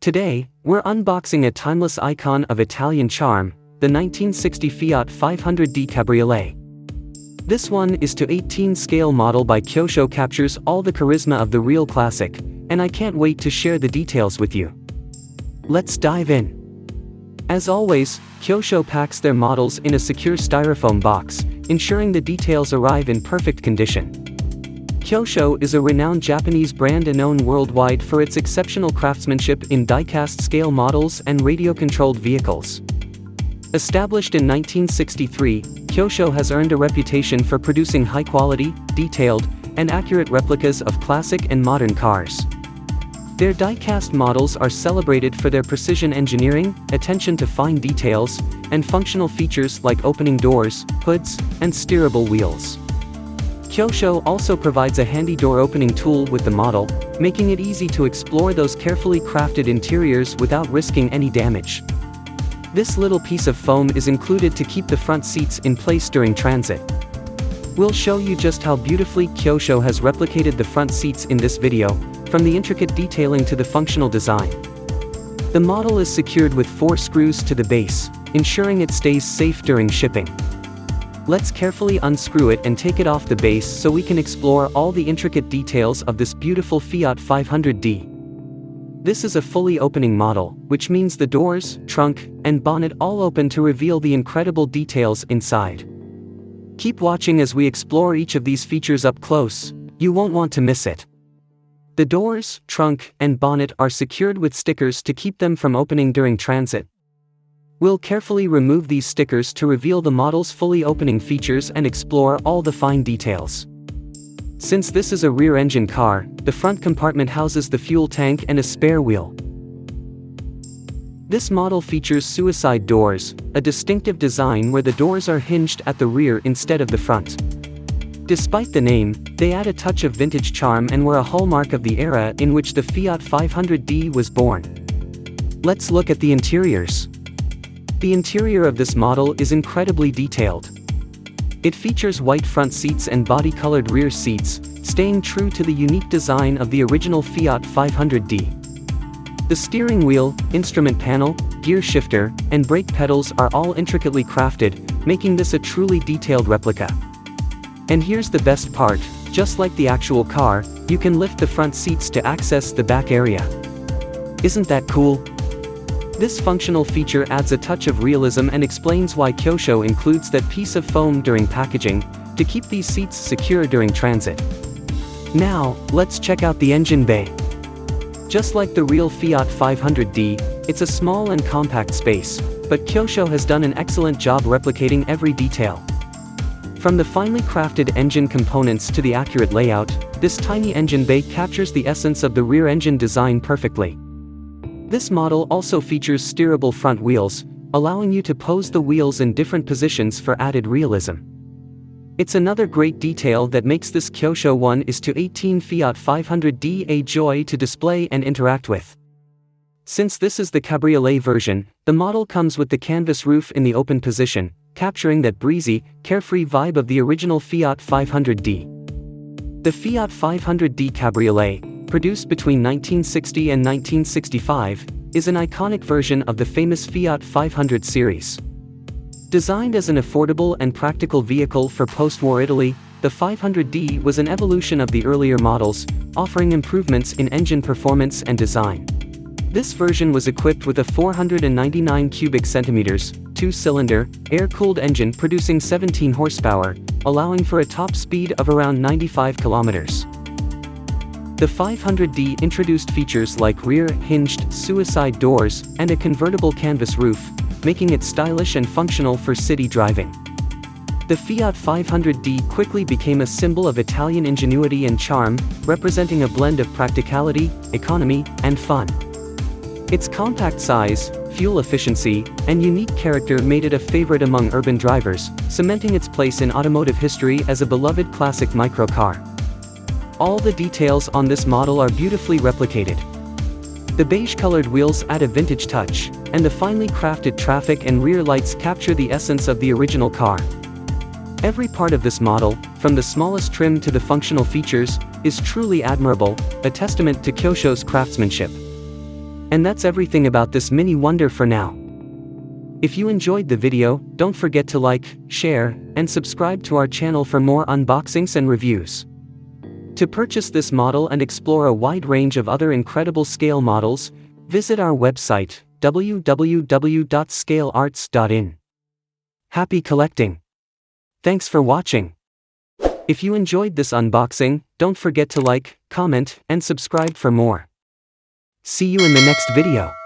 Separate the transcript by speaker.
Speaker 1: Today, we're unboxing a timeless icon of Italian charm, the 1960 Fiat 500D Cabriolet. This 1:18 scale model by Kyosho captures all the charisma of the real classic, and I can't wait to share the details with you. Let's dive in. As always, Kyosho packs their models in a secure styrofoam box, ensuring the details arrive in perfect condition. Kyosho is a renowned Japanese brand and known worldwide for its exceptional craftsmanship in die-cast scale models and radio-controlled vehicles. Established in 1963, Kyosho has earned a reputation for producing high-quality, detailed, and accurate replicas of classic and modern cars. Their die-cast models are celebrated for their precision engineering, attention to fine details, and functional features like opening doors, hoods, and steerable wheels. Kyosho also provides a handy door opening tool with the model, making it easy to explore those carefully crafted interiors without risking any damage. This little piece of foam is included to keep the front seats in place during transit. We'll show you just how beautifully Kyosho has replicated the front seats in this video, from the intricate detailing to the functional design. The model is secured with 4 screws to the base, ensuring it stays safe during shipping. Let's carefully unscrew it and take it off the base so we can explore all the intricate details of this beautiful Fiat 500D. This is a fully opening model, which means the doors, trunk, and bonnet all open to reveal the incredible details inside. Keep watching as we explore each of these features up close, you won't want to miss it. The doors, trunk, and bonnet are secured with stickers to keep them from opening during transit. We'll carefully remove these stickers to reveal the model's fully opening features and explore all the fine details. Since this is a rear-engine car, the front compartment houses the fuel tank and a spare wheel. This model features suicide doors, a distinctive design where the doors are hinged at the rear instead of the front. Despite the name, they add a touch of vintage charm and were a hallmark of the era in which the Fiat 500D was born. Let's look at the interiors. The interior of this model is incredibly detailed. It features white front seats and body-colored rear seats, staying true to the unique design of the original Fiat 500D. The steering wheel, instrument panel, gear shifter, and brake pedals are all intricately crafted, making this a truly detailed replica. And here's the best part, just like the actual car, you can lift the front seats to access the back area. Isn't that cool? This functional feature adds a touch of realism and explains why Kyosho includes that piece of foam during packaging, to keep these seats secure during transit. Now, let's check out the engine bay. Just like the real Fiat 500D, it's a small and compact space, but Kyosho has done an excellent job replicating every detail. From the finely crafted engine components to the accurate layout, this tiny engine bay captures the essence of the rear engine design perfectly. This model also features steerable front wheels, allowing you to pose the wheels in different positions for added realism. It's another great detail that makes this Kyosho 1:18 Fiat 500D a joy to display and interact with. Since this is the Cabriolet version, the model comes with the canvas roof in the open position, capturing that breezy, carefree vibe of the original Fiat 500D. The Fiat 500D Cabriolet, produced between 1960 and 1965, is an iconic version of the famous Fiat 500 series. Designed as an affordable and practical vehicle for post-war Italy, the 500D was an evolution of the earlier models, offering improvements in engine performance and design. This version was equipped with a 499 cubic centimeters, 2-cylinder, air-cooled engine producing 17 horsepower, allowing for a top speed of around 95 kilometers. The 500D introduced features like rear-hinged suicide doors and a convertible canvas roof, making it stylish and functional for city driving. The Fiat 500D quickly became a symbol of Italian ingenuity and charm, representing a blend of practicality, economy, and fun. Its compact size, fuel efficiency, and unique character made it a favorite among urban drivers, cementing its place in automotive history as a beloved classic microcar. All the details on this model are beautifully replicated. The beige-colored wheels add a vintage touch, and the finely crafted traffic and rear lights capture the essence of the original car. Every part of this model, from the smallest trim to the functional features, is truly admirable, a testament to Kyosho's craftsmanship. And that's everything about this mini wonder for now. If you enjoyed the video, don't forget to like, share, and subscribe to our channel for more unboxings and reviews. To purchase this model and explore a wide range of other incredible scale models, visit our website, www.scalearts.in. Happy collecting! Thanks for watching. If you enjoyed this unboxing, don't forget to like, comment, and subscribe for more. See you in the next video.